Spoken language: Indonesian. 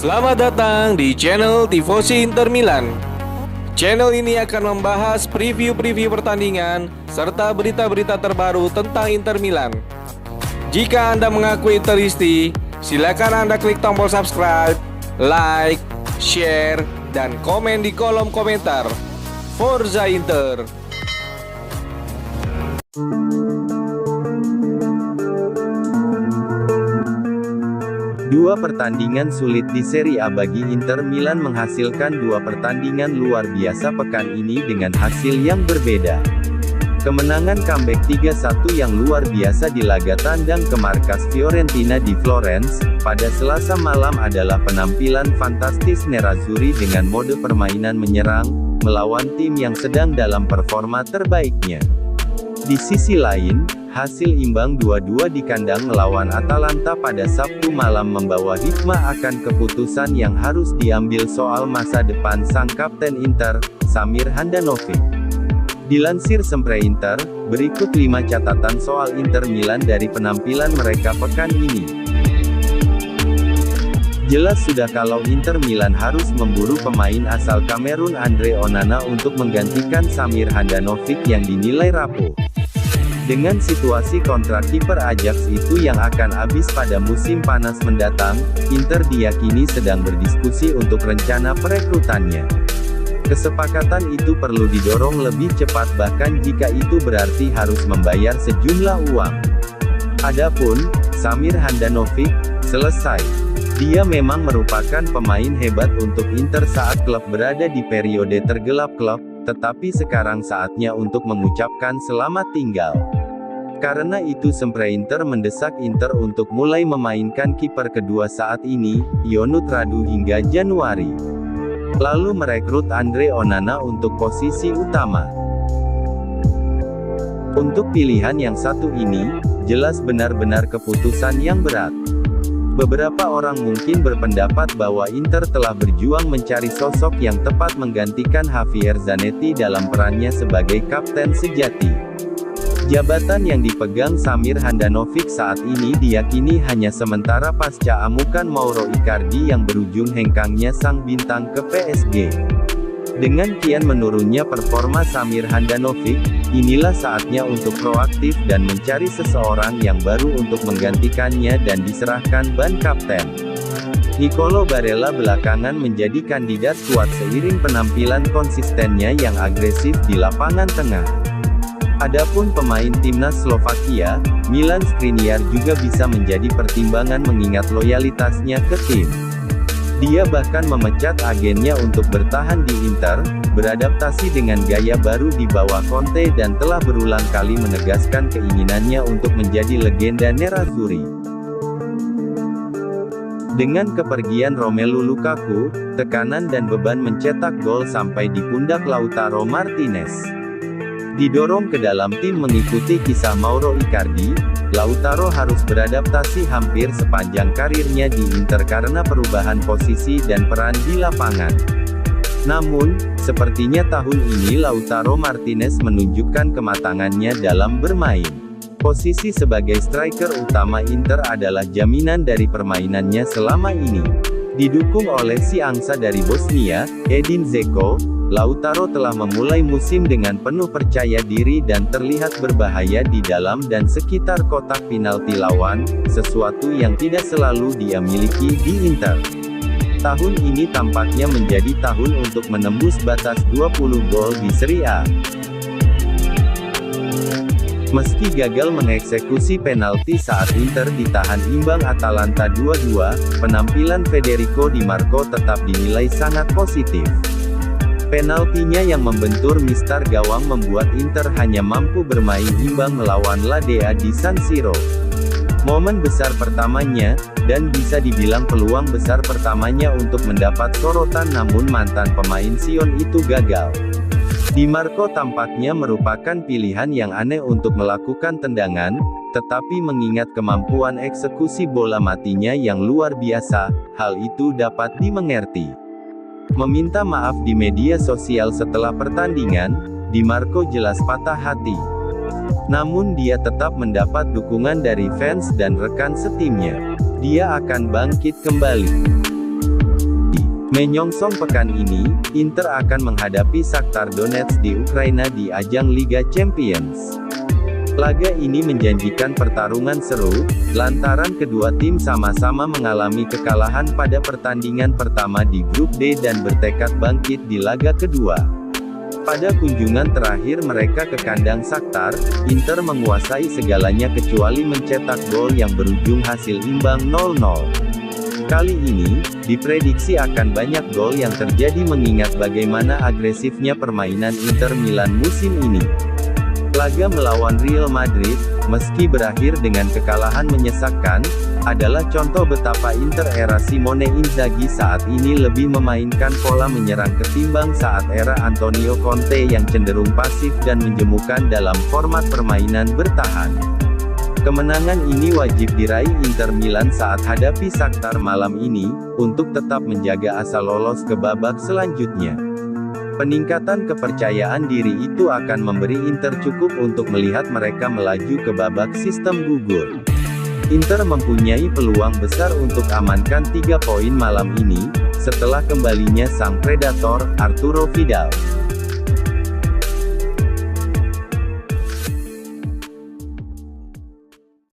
Selamat datang di channel Tifosi Inter Milan. Channel ini akan membahas preview-preview pertandingan serta berita-berita terbaru tentang Inter Milan. Jika Anda mengaku Interisti, silakan Anda klik tombol subscribe, like, share, dan komen di kolom komentar. Forza Inter. Dua pertandingan sulit di Serie A bagi Inter Milan menghasilkan dua pertandingan luar biasa pekan ini dengan hasil yang berbeda. Kemenangan comeback 3-1 yang luar biasa di laga tandang ke markas Fiorentina di Florence pada Selasa malam adalah penampilan fantastis Nerazzurri dengan mode permainan menyerang, melawan tim yang sedang dalam performa terbaiknya. Di sisi lain, hasil imbang 2-2 di kandang melawan Atalanta pada Sabtu malam membawa hikmah akan keputusan yang harus diambil soal masa depan sang kapten Inter, Samir Handanovic. Dilansir Sempre Inter, berikut 5 catatan soal Inter Milan dari penampilan mereka pekan ini. Jelas sudah kalau Inter Milan harus memburu pemain asal Kamerun Andre Onana untuk menggantikan Samir Handanovic yang dinilai rapuh. Dengan situasi kontrak kiper Ajax itu yang akan habis pada musim panas mendatang, Inter diyakini sedang berdiskusi untuk rencana perekrutannya. Kesepakatan itu perlu didorong lebih cepat bahkan jika itu berarti harus membayar sejumlah uang. Adapun Samir Handanovic, selesai. Dia memang merupakan pemain hebat untuk Inter saat klub berada di periode tergelap klub, tetapi sekarang saatnya untuk mengucapkan selamat tinggal. Karena itu Sempre Inter mendesak Inter untuk mulai memainkan kiper kedua saat ini, Yonut Radu hingga Januari. Lalu merekrut Andre Onana untuk posisi utama. Untuk pilihan yang satu ini, jelas benar-benar keputusan yang berat. Beberapa orang mungkin berpendapat bahwa Inter telah berjuang mencari sosok yang tepat menggantikan Javier Zanetti dalam perannya sebagai kapten sejati. Jabatan yang dipegang Samir Handanovic saat ini diyakini hanya sementara pasca amukan Mauro Icardi yang berujung hengkangnya sang bintang ke PSG. Dengan kian menurunnya performa Samir Handanovic, inilah saatnya untuk proaktif dan mencari seseorang yang baru untuk menggantikannya dan diserahkan ban kapten. Nicolo Barella belakangan menjadi kandidat kuat seiring penampilan konsistennya yang agresif di lapangan tengah. Adapun pemain timnas Slovakia, Milan Skriniar juga bisa menjadi pertimbangan mengingat loyalitasnya ke tim. Dia bahkan memecat agennya untuk bertahan di Inter, beradaptasi dengan gaya baru di bawah Conte dan telah berulang kali menegaskan keinginannya untuk menjadi legenda Nerazzurri. Dengan kepergian Romelu Lukaku, tekanan dan beban mencetak gol sampai di pundak Lautaro Martinez. Didorong ke dalam tim mengikuti kisah Mauro Icardi, Lautaro harus beradaptasi hampir sepanjang karirnya di Inter karena perubahan posisi dan peran di lapangan. Namun, sepertinya tahun ini Lautaro Martinez menunjukkan kematangannya dalam bermain. Posisi sebagai striker utama Inter adalah jaminan dari permainannya selama ini. Didukung oleh si angsa dari Bosnia, Edin Dzeko, Lautaro telah memulai musim dengan penuh percaya diri dan terlihat berbahaya di dalam dan sekitar kotak penalti lawan, sesuatu yang tidak selalu dia miliki di Inter. Tahun ini tampaknya menjadi tahun untuk menembus batas 20 gol di Serie A. Meski gagal mengeksekusi penalti saat Inter ditahan imbang Atalanta 2-2, penampilan Federico Di Marco tetap dinilai sangat positif. Penaltinya yang membentur mistar gawang membuat Inter hanya mampu bermain imbang melawan Ladea di San Siro. Momen besar pertamanya, dan bisa dibilang peluang besar pertamanya untuk mendapat sorotan namun mantan pemain Sion itu gagal. Di Marco tampaknya merupakan pilihan yang aneh untuk melakukan tendangan, tetapi mengingat kemampuan eksekusi bola matinya yang luar biasa, hal itu dapat dimengerti. Meminta maaf di media sosial setelah pertandingan, Di Marco jelas patah hati. Namun dia tetap mendapat dukungan dari fans dan rekan setimnya. Dia akan bangkit kembali. Menyongsong pekan ini, Inter akan menghadapi Shakhtar Donetsk di Ukraina di ajang Liga Champions. Laga ini menjanjikan pertarungan seru, lantaran kedua tim sama-sama mengalami kekalahan pada pertandingan pertama di grup D dan bertekad bangkit di laga kedua. Pada kunjungan terakhir mereka ke kandang Shakhtar, Inter menguasai segalanya kecuali mencetak gol yang berujung hasil imbang 0-0. Kali ini, diprediksi akan banyak gol yang terjadi mengingat bagaimana agresifnya permainan Inter Milan musim ini. Laga melawan Real Madrid, meski berakhir dengan kekalahan menyesakkan, adalah contoh betapa Inter era Simone Inzaghi saat ini lebih memainkan pola menyerang ketimbang saat era Antonio Conte yang cenderung pasif dan menjemukan dalam format permainan bertahan. Kemenangan ini wajib diraih Inter Milan saat hadapi Shakhtar malam ini, untuk tetap menjaga asa lolos ke babak selanjutnya. Peningkatan kepercayaan diri itu akan memberi Inter cukup untuk melihat mereka melaju ke babak sistem gugur. Inter mempunyai peluang besar untuk amankan 3 poin malam ini, setelah kembalinya sang predator, Arturo Vidal.